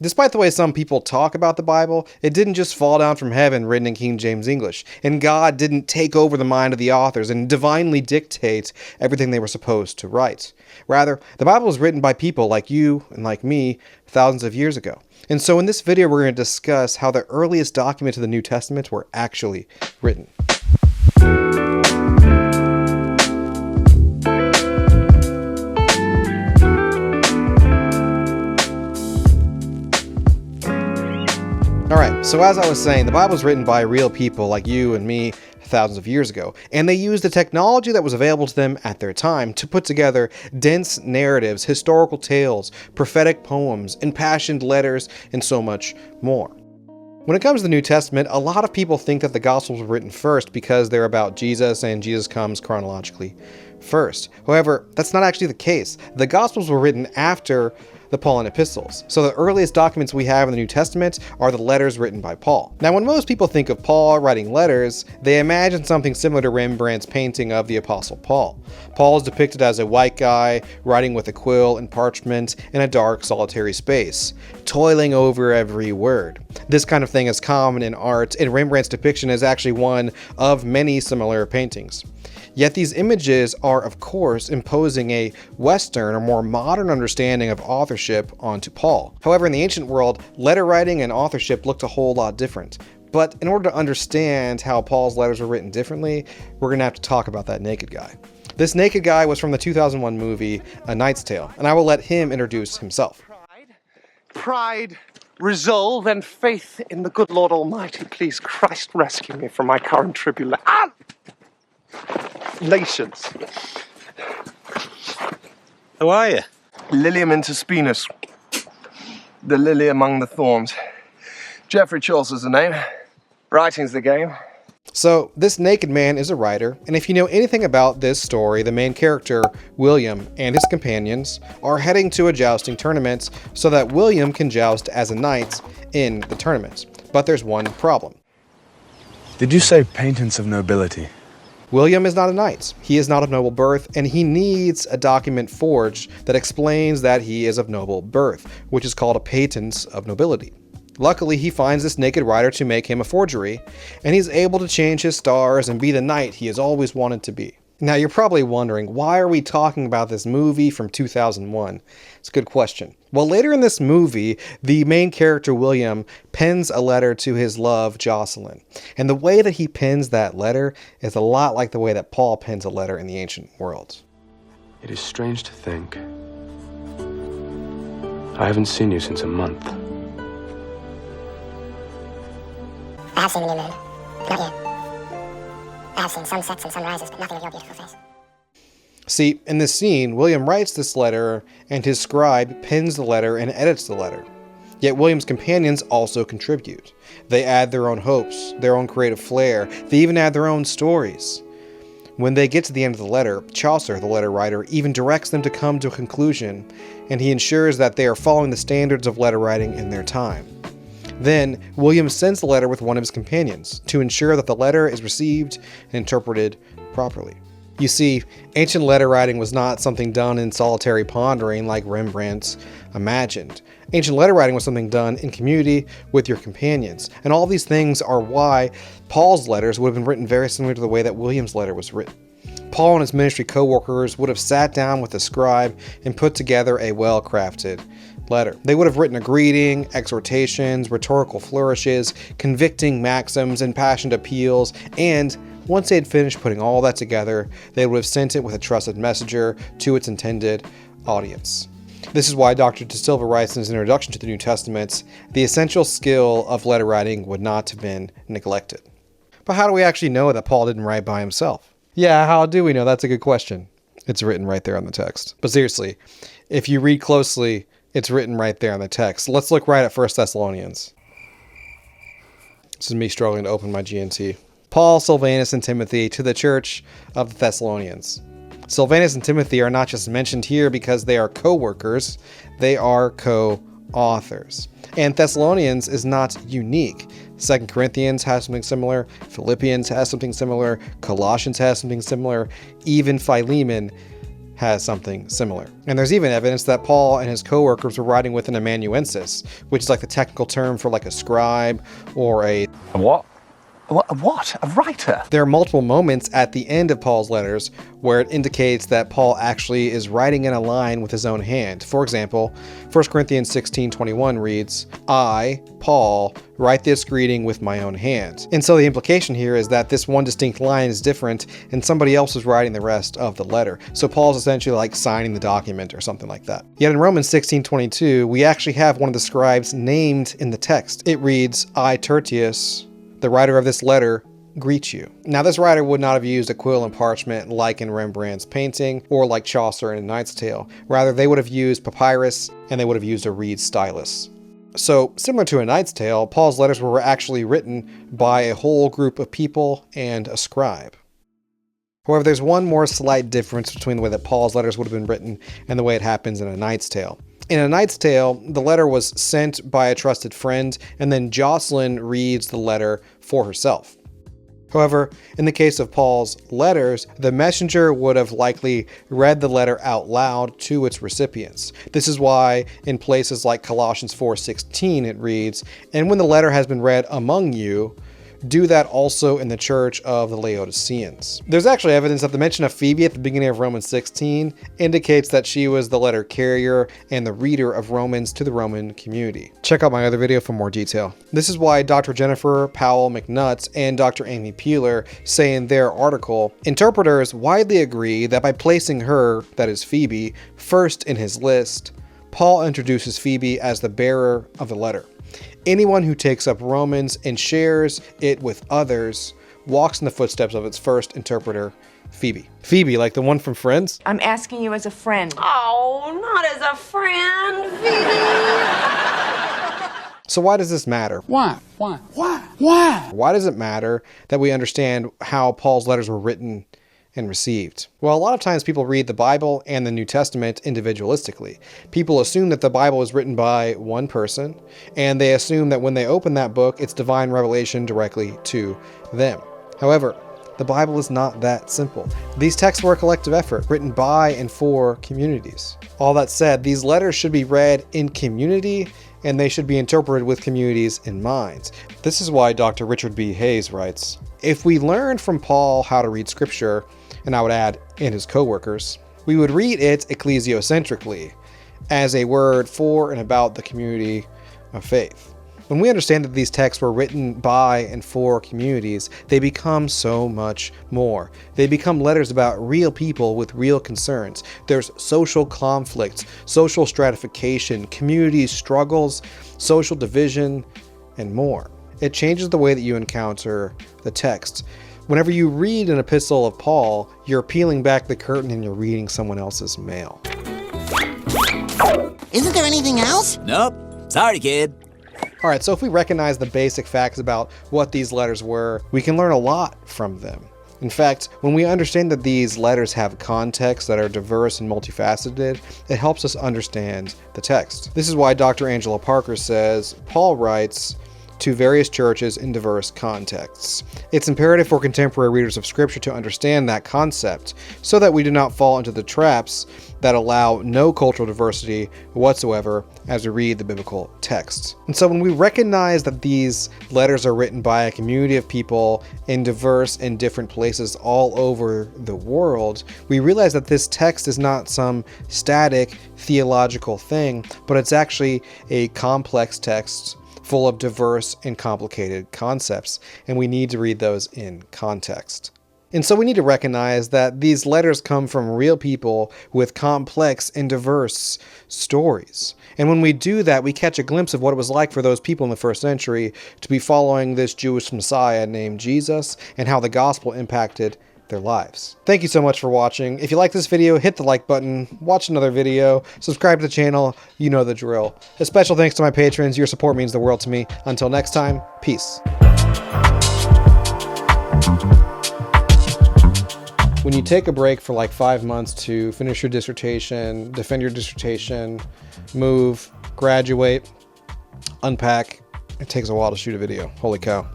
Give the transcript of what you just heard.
Despite the way some people talk about the Bible, it didn't just fall down from heaven written in King James English, and God didn't take over the mind of the authors and divinely dictate everything they were supposed to write. Rather, the Bible was written by people like you and like me thousands of years ago. And so in this video, we're going to discuss how the earliest documents of the New Testament were actually written. Alright, so as I was saying, the Bible was written by real people like you and me thousands of years ago, and they used the technology that was available to them at their time to put together dense narratives, historical tales, prophetic poems, impassioned letters, and so much more. When it comes to the New Testament, a lot of people think that the Gospels were written first because they're about Jesus and Jesus comes chronologically first. However, that's not actually the case. The Gospels were written after the Pauline Epistles. So the earliest documents we have in the New Testament are the letters written by Paul. Now, when most people think of Paul writing letters, they imagine something similar to Rembrandt's painting of the Apostle Paul. Paul is depicted as a white guy writing with a quill and parchment in a dark, solitary space, toiling over every word. This kind of thing is common in art, and Rembrandt's depiction is actually one of many similar paintings. Yet these images are, of course, imposing a Western or more modern understanding of authorship onto Paul. However, in the ancient world, letter writing and authorship looked a whole lot different. But in order to understand how Paul's letters were written differently, we're going to have to talk about that naked guy. This naked guy was from the 2001 movie A Knight's Tale, and I will let him introduce himself. Pride, resolve, and faith in the good Lord Almighty. Please, Christ, rescue me from my current tribulations. Who are you? Lilium interspinus. The lily among the thorns. Geoffrey Chaucer's the name. Writing's the game. So, this naked man is a writer, and if you know anything about this story, the main character, William, and his companions are heading to a jousting tournament so that William can joust as a knight in the tournament. But there's one problem. Did you say patents of nobility? William is not a knight, he is not of noble birth, and he needs a document forged that explains that he is of noble birth, which is called a patent of nobility. Luckily, he finds this naked writer to make him a forgery, and he's able to change his stars and be the knight he has always wanted to be. Now, you're probably wondering, why are we talking about this movie from 2001? It's a good question. Well, later in this movie, the main character, William, pens a letter to his love, Jocelyn. And the way that he pens that letter is a lot like the way that Paul pens a letter in the ancient world. It is strange to think. I haven't seen you since a month. I have seen the new moon. Not yet. I have seen sunsets and sunrises, but nothing of your beautiful face. See, in this scene, William writes this letter, and his scribe pens the letter and edits the letter. Yet William's companions also contribute. They add their own hopes, their own creative flair, they even add their own stories. When they get to the end of the letter, Chaucer, the letter writer, even directs them to come to a conclusion, and he ensures that they are following the standards of letter writing in their time. Then, William sends the letter with one of his companions to ensure that the letter is received and interpreted properly. You see, ancient letter writing was not something done in solitary pondering like Rembrandt imagined. Ancient letter writing was something done in community with your companions. And all these things are why Paul's letters would have been written very similar to the way that William's letter was written. Paul and his ministry co-workers would have sat down with a scribe and put together a well-crafted letter. They would have written a greeting, exhortations, rhetorical flourishes, convicting maxims, impassioned appeals, and once they had finished putting all that together, they would have sent it with a trusted messenger to its intended audience. This is why Dr. deSilva writes in his introduction to the New Testament, the essential skill of letter writing would not have been neglected. But how do we actually know that Paul didn't write by himself? Yeah, how do we know? That's a good question. It's written right there on the text. But seriously, if you read closely, it's written right there on the text. Let's look right at 1 Thessalonians. This is me struggling to open my GNT. Paul, Silvanus, and Timothy to the church of the Thessalonians. Silvanus and Timothy are not just mentioned here because they are co-workers, they are co-authors. And Thessalonians is not unique. 2 Corinthians has something similar, Philippians has something similar, Colossians has something similar, even Philemon has something similar. And there's even evidence that Paul and his co-workers were writing with an amanuensis, which is like the technical term for like a scribe or a What? What? A writer? There are multiple moments at the end of Paul's letters where it indicates that Paul actually is writing in a line with his own hand. For example, 1 Corinthians 16:21 reads, "I, Paul, write this greeting with my own hand." And so the implication here is that this one distinct line is different and somebody else is writing the rest of the letter. So Paul's essentially like signing the document or something like that. Yet in Romans 16:22, we actually have one of the scribes named in the text. It reads, "I, Tertius, the writer of this letter, greet you." Now, this writer would not have used a quill and parchment like in Rembrandt's painting or like Chaucer in A Knight's Tale. Rather, they would have used papyrus and they would have used a reed stylus. So, similar to A Knight's Tale, Paul's letters were actually written by a whole group of people and a scribe. However, there's one more slight difference between the way that Paul's letters would have been written and the way it happens in A Knight's Tale. In A Knight's Tale, the letter was sent by a trusted friend, and then Jocelyn reads the letter for herself. However, in the case of Paul's letters, the messenger would have likely read the letter out loud to its recipients. This is why in places like Colossians 4:16 it reads, "And when the letter has been read among you, do that also in the church of the Laodiceans." There's actually evidence that the mention of Phoebe at the beginning of Romans 16 indicates that she was the letter carrier and the reader of Romans to the Roman community. Check out my other video for more detail. This is why Dr. Jennifer Powell McNutt and Dr. Amy Peeler say in their article, interpreters widely agree that by placing her, that is Phoebe, first in his list, Paul introduces Phoebe as the bearer of the letter. Anyone who takes up Romans and shares it with others walks in the footsteps of its first interpreter, Phoebe. Phoebe, like the one from Friends? I'm asking you as a friend. Oh, not as a friend, Phoebe. So why does this matter? Why? Why does it matter that we understand how Paul's letters were written and received? Well, a lot of times people read the Bible and the New Testament individualistically. People assume that the Bible is written by one person, and they assume that when they open that book, it's divine revelation directly to them. However, the Bible is not that simple. These texts were a collective effort written by and for communities. All that said, these letters should be read in community, and they should be interpreted with communities in mind. This is why Dr. Richard B. Hayes writes, "If we learned from Paul how to read Scripture," and I would add, and his co-workers, "we would read it ecclesiocentrically, as a word for and about the community of faith." When we understand that these texts were written by and for communities, they become so much more. They become letters about real people with real concerns. There's social conflicts, social stratification, community struggles, social division, and more. It changes the way that you encounter the text. Whenever you read an epistle of Paul, you're peeling back the curtain and you're reading someone else's mail. Isn't there anything else? Nope. Sorry, kid. Alright, so if we recognize the basic facts about what these letters were, we can learn a lot from them. In fact, when we understand that these letters have contexts that are diverse and multifaceted, it helps us understand the text. This is why Dr. Angela Parker says, Paul writes to various churches in diverse contexts. It's imperative for contemporary readers of Scripture to understand that concept so that we do not fall into the traps that allow no cultural diversity whatsoever as we read the biblical text. And so when we recognize that these letters are written by a community of people in diverse and different places all over the world, we realize that this text is not some static theological thing, but it's actually a complex text full of diverse and complicated concepts, and we need to read those in context. And so we need to recognize that these letters come from real people with complex and diverse stories. And when we do that, we catch a glimpse of what it was like for those people in the first century to be following this Jewish Messiah named Jesus and how the gospel impacted their lives. Thank you so much for watching. If you like this video, hit the like button, watch another video, subscribe to the channel, you know the drill. A special thanks to my patrons. Your support means the world to me. Until next time, peace. When you take a break for like 5 months to finish your dissertation, defend your dissertation, move, graduate, unpack, it takes a while to shoot a video. Holy cow.